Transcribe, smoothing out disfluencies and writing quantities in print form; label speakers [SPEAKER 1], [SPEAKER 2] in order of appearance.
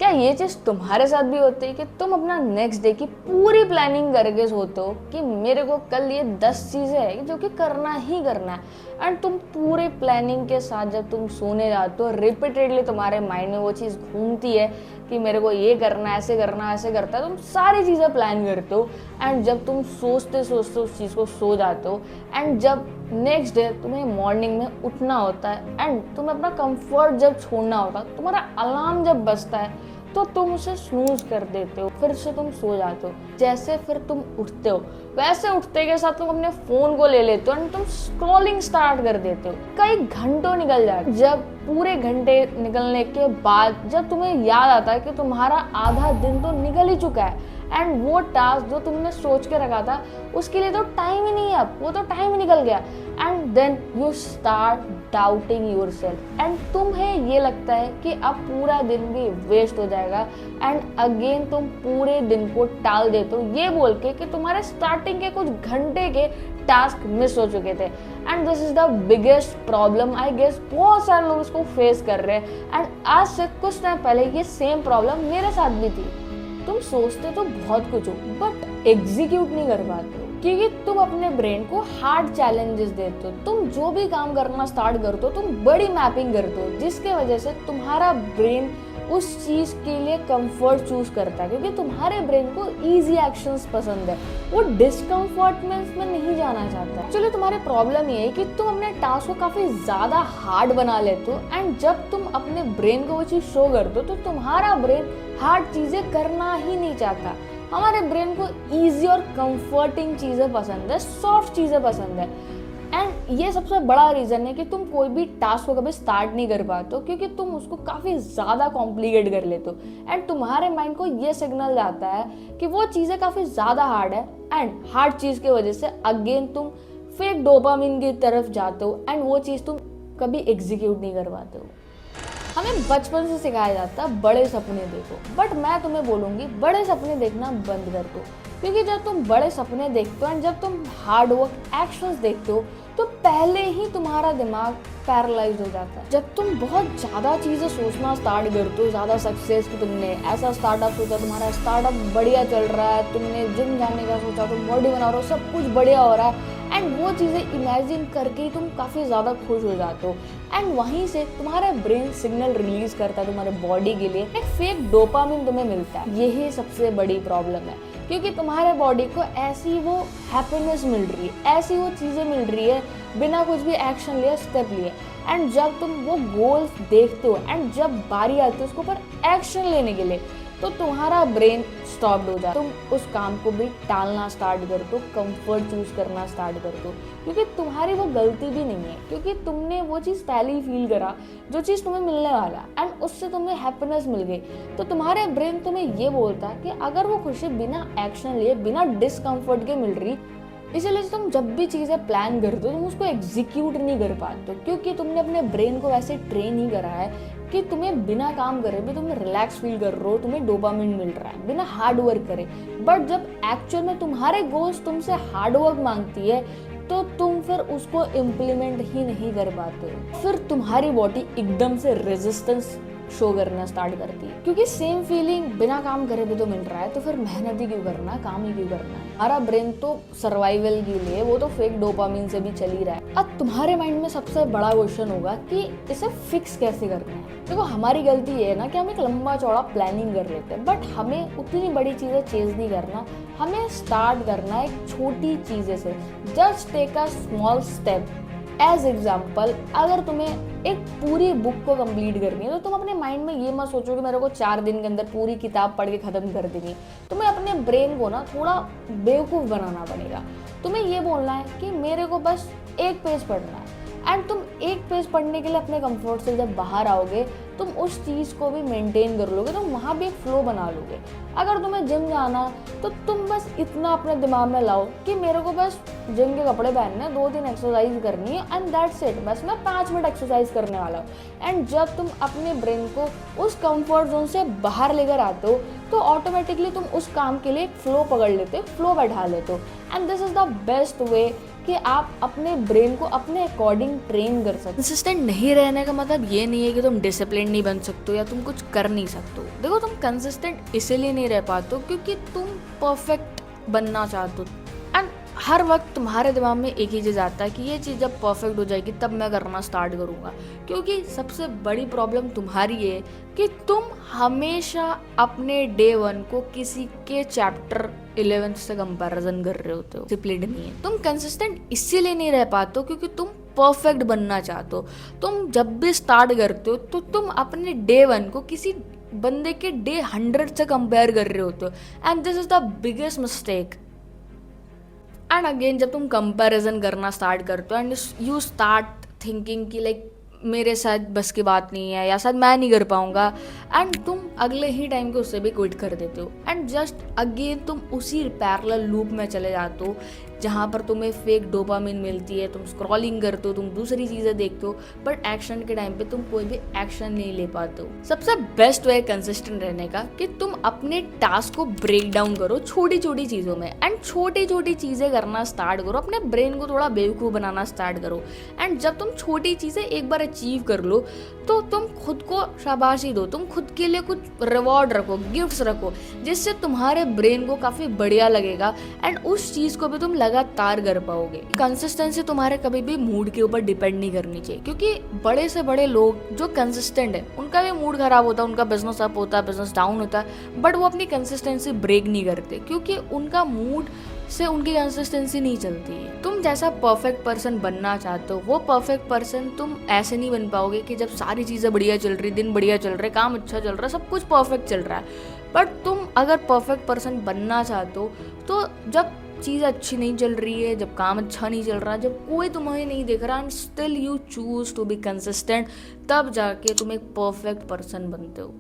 [SPEAKER 1] क्या ये चीज़ तुम्हारे साथ भी होती है कि तुम अपना नेक्स्ट डे की पूरी प्लानिंग करके सोते हो कि मेरे को कल ये 10 चीज़ें हैं जो कि करना ही करना है, एंड तुम पूरे प्लानिंग के साथ जब तुम सोने जाते हो रिपीटेडली तुम्हारे माइंड में वो चीज़ घूमती है कि मेरे को ये करना है, ऐसे करना है, ऐसे करता है, तुम सारी चीज़ें प्लान करते हो एंड जब तुम सोचते सोचते उस चीज़ को सो जाते हो एंड जब नेक्स्ट डे तुम्हें मॉर्निंग में उठना होता है एंड तुम्हें अपना कंफर्ट जब छोड़ना होता है, तुम्हारा अलार्म जब बजता है तो तुम उसे स्नूज कर देते हो, फिर से तुम सो जाते हो। जैसे फिर तुम उठते हो वैसे उठते के साथ तुम अपने फोन को ले लेते हो एंड तुम स्क्रॉलिंग स्टार्ट कर देते हो। कई घंटों निकल जाते, जब पूरे घंटे निकलने के बाद जब तुम्हें याद आता है कि तुम्हारा आधा दिन तो निकल ही चुका है एंड वो टास्क जो तुमने सोच के रखा था उसके लिए तो टाइम ही नहीं है, अब वो तो टाइम ही निकल गया and then you start doubting yourself and तुम्हें ये लगता है कि अब पूरा दिन भी वेस्ट हो जाएगा एंड अगेन तुम पूरे दिन को टाल देते हो ये बोल के कि तुम्हारे स्टार्टिंग के कुछ घंटे के टास्क मिस हो चुके थे। And this is the biggest problem, I guess बहुत सारे लोग इसको फेस कर रहे हैं एंड आज से कुछ टाइम पहले ये सेम प्रॉब्लम मेरे साथ भी थी। तुम सोचते तो बहुत कुछ हो बट एग्जीक्यूट नहीं कर पाते हो क्योंकि तुम अपने ब्रेन को हार्ड चैलेंजेस देते हो। तुम जो भी काम करना स्टार्ट करते हो तुम बड़ी मैपिंग करते हो जिसके वजह से तुम्हारा ब्रेन उस चीज के लिए कंफर्ट चूज करता है क्योंकि तुम्हारे ब्रेन को इजी एक्शंस पसंद है, वो डिस्कम्फर्ट में नहीं जाना चाहता। एक्चुअली तुम्हारी प्रॉब्लम ये है कि तुम अपने टास्क को काफी ज्यादा हार्ड बना लेते हो एंड जब तुम अपने ब्रेन को वो चीज शो करते हो तो तुम्हारा ब्रेन हार्ड चीजें करना ही नहीं चाहता। हमारे ब्रेन को इजी और कंफर्टिंग चीजें पसंद है, सॉफ्ट चीजें पसंद है एंड ये सबसे बड़ा रीजन है कि तुम कोई भी टास्क को कभी स्टार्ट नहीं कर पाते हो क्योंकि तुम उसको काफी ज्यादा कॉम्प्लिकेट कर लेते हो एंड तुम्हारे माइंड को ये सिग्नल जाता है कि वो चीजें काफी ज्यादा हार्ड है एंड हार्ड चीज की वजह से अगेन तुम फेक डोपामिन की तरफ जाते हो एंड वो चीज तुम कभी एग्जीक्यूट नहीं कर पाते हो। हमें बचपन से सिखाया जाता है बड़े सपने देखो, बट मैं तुम्हें बोलूंगी बड़े सपने देखना बंद कर दो क्योंकि जब तुम बड़े सपने देखते हो एंड जब तुम हार्ड वर्क एक्शंस देखते हो तो पहले ही तुम्हारा दिमाग पैरालाइज हो जाता है। जब तुम बहुत ज़्यादा चीज़ें सोचना स्टार्ट करते हो, ज़्यादा सक्सेस की तुमने ऐसा स्टार्टअप सोचा, तुम्हारा स्टार्टअप बढ़िया चल रहा है, तुमने जिम जाने का सोचा, तुम बॉडी बना रहे हो, सब कुछ बढ़िया हो रहा है एंड वो चीज़ें इमेजिन करके ही तुम काफ़ी ज़्यादा खुश हो जाते हो एंड वहीं से तुम्हारा ब्रेन सिग्नल रिलीज करता है तुम्हारे बॉडी के लिए, एक फेक डोपामिन तुम्हें मिलता है। यही सबसे बड़ी प्रॉब्लम है क्योंकि तुम्हारे बॉडी को ऐसी वो हैप्पीनेस मिल रही है, ऐसी वो चीज़ें मिल रही है बिना कुछ भी एक्शन लिए, स्टेप लिए एंड जब तुम वो गोल्स देखते हो एंड जब बारी आती है उसके ऊपर एक्शन लेने के लिए तो तुम्हारा ब्रेन स्टॉप्ड हो जाता है। तुम उस काम को भी टालना स्टार्ट कर दो, कंफर्ट चूज करना स्टार्ट कर दो क्योंकि तुम्हारी वो गलती भी नहीं है क्योंकि तुमने वो चीज़ पहले ही फील करा जो चीज़ तुम्हें मिलने वाला एंड उससे तुम्हें हैप्पीनेस मिल गई तो तुम्हारे ब्रेन तुम्हें ये बोलता है कि अगर वो खुशी बिना एक्शन लिए, बिना डिस्कम्फर्ट के मिल रही, इसलिए तुम जब भी चीज़ें प्लान करते हो तुम उसको एग्जीक्यूट नहीं कर पाते क्योंकि तुमने अपने ब्रेन को वैसे ट्रेन ही करा है कि तुम्हें बिना काम करे भी तुम्हें रिलैक्स फील कर रहे हो, तुम्हें डोपामिन मिल रहा है बिना हार्ड वर्क करे। बट जब एक्चुअल में तुम्हारे गोल्स तुमसे हार्ड वर्क मांगती है तो तुम फिर उसको इम्प्लीमेंट ही नहीं कर पाते हो, फिर तुम्हारी बॉडी एकदम से रेजिस्टेंस शो करना स्टार्ट करती है क्योंकि सेम फीलिंग बिना काम करे भी तो मिल रहा है तो फिर मेहनत ही क्यों करना, काम ही क्यों करना है। हमारा ब्रेन तो सर्वाइवल के लिए वो तो फेक डोपामिन से भी चल ही रहा है। अब तुम्हारे माइंड में सबसे बड़ा क्वेश्चन होगा कि इसे फिक्स कैसे करना है। देखो हमारी गलती ये है ना कि हम एक लंबा चौड़ा प्लानिंग कर लेते हैं बट हमें उतनी बड़ी चीजें चेज नहीं करना, हमें स्टार्ट करना है एक छोटी चीजें से। Just take a small step. As example अगर तुम्हें एक पूरी बुक को कंप्लीट करनी है तो तुम अपने माइंड में ये मत सोचो कि मेरे को 4 दिन के अंदर पूरी किताब पढ़ के खत्म कर देनी। तुम्हें अपने ब्रेन को ना थोड़ा बेवकूफ़ बनाना पड़ेगा। तुम्हें ये बोलना है कि मेरे को बस एक पेज पढ़ना है एंड तुम एक पेज पढ़ने के लिए अपने कंफर्ट से जब बाहर आओगे तुम उस चीज़ को भी मेंटेन कर लोगे, तुम वहाँ भी एक फ्लो बना लोगे। अगर तुम्हें जिम जाना तो तुम बस इतना अपने दिमाग में लाओ कि मेरे को बस जिम के कपड़े पहनने, 2-3 एक्सरसाइज करनी है एंड दैट्स इट, बस मैं 5 मिनट एक्सरसाइज करने वाला हूँ। एंड जब तुम अपने ब्रेन को उस कंफर्ट जोन से बाहर लेकर आते हो तो ऑटोमेटिकली तुम उस काम के लिए एक फ्लो पकड़ लेते हो, फ्लो बैठा लेते हो and this is the best way कि आप अपने ब्रेन को अपने अकॉर्डिंग ट्रेन कर सकते। कंसिस्टेंट नहीं रहने का मतलब ये नहीं है कि तुम डिसिप्लिन नहीं बन सकते हो या तुम कुछ कर नहीं सकते हो। देखो, तुम कंसिस्टेंट इसीलिए नहीं रह पाते हो क्योंकि तुम परफेक्ट बनना चाहते हो। एंड हर वक्त तुम्हारे दिमाग में एक ही चीज़ आता है कि ये चीज़ जब परफेक्ट हो जाएगी तब मैं करना स्टार्ट करूँगा। क्योंकि सबसे बड़ी प्रॉब्लम तुम्हारी है कि तुम हमेशा अपने डे 1 को किसी के चैप्टर 11 से कंपैरिजन कर रहे होते हो। डिसिप्लिन नहीं है। तुम कंसिस्टेंट इसीलिए नहीं रह पाते हो क्योंकि तुम परफेक्ट बनना चाहते हो। तुम जब भी स्टार्ट करते हो तो तुम अपने डे 1 को किसी बंदे के डे 100 से कंपेयर कर रहे होते हो। And this is the biggest mistake. And again जब तुम कंपैरिजन करना स्टार्ट करते हो एंड यू स्टार्ट थिंकिंग कि लाइक मेरे साथ बस की बात नहीं है या शायद मैं नहीं कर पाऊंगा, एंड तुम अगले ही टाइम के उससे भी क्विट कर देते हो। एंड जस्ट अगेन तुम उसी पैरेलल लूप में चले जाते हो जहाँ पर तुम्हें फेक डोपामिन मिलती है, तुम स्क्रॉलिंग करते हो, तुम दूसरी चीज़ें देखते हो, बट एक्शन के टाइम पे तुम कोई भी एक्शन नहीं ले पाते हो। सबसे बेस्ट वे कंसिस्टेंट रहने का कि तुम अपने टास्क को ब्रेक डाउन करो छोटी छोटी चीज़ों में, एंड छोटी छोटी चीज़ें करना स्टार्ट करो। अपने ब्रेन को थोड़ा बेवकूफ़ बनाना स्टार्ट करो। एंड जब तुम छोटी चीज़ें एक बार अचीव कर लो तो तुम खुद को शाबाशी दो, तुम खुद के लिए कुछ रिवॉर्ड रखो, गिफ्ट्स रखो, जिससे तुम्हारे ब्रेन को काफ़ी बढ़िया लगेगा एंड उस चीज़ को भी तुम लगातार कर पाओगे। कंसिस्टेंसी तुम्हारे कभी भी मूड के ऊपर डिपेंड नहीं करनी चाहिए, क्योंकि बड़े से बड़े लोग जो कंसिस्टेंट है उनका भी मूड खराब होता है, उनका बिजनेस अप होता है, बिजनेस डाउन होता है, बट वो अपनी कंसिस्टेंसी ब्रेक नहीं करते क्योंकि उनका मूड से उनकी कंसिस्टेंसी नहीं चलती है। तुम जैसा परफेक्ट पर्सन बनना चाहते हो वो परफेक्ट पर्सन तुम ऐसे नहीं बन पाओगे कि जब सारी चीज़ें बढ़िया चल रही, दिन बढ़िया चल रहे, काम अच्छा चल रहा है, सब कुछ परफेक्ट चल रहा है, बट तुम अगर परफेक्ट पर्सन बनना चाहते हो तो जब चीज़ अच्छी नहीं चल रही है, जब काम अच्छा नहीं चल रहा, जब कोई तुम्हें नहीं देख रहा and still you choose to be consistent, तब जाके तुम एक परफेक्ट पर्सन बनते हो।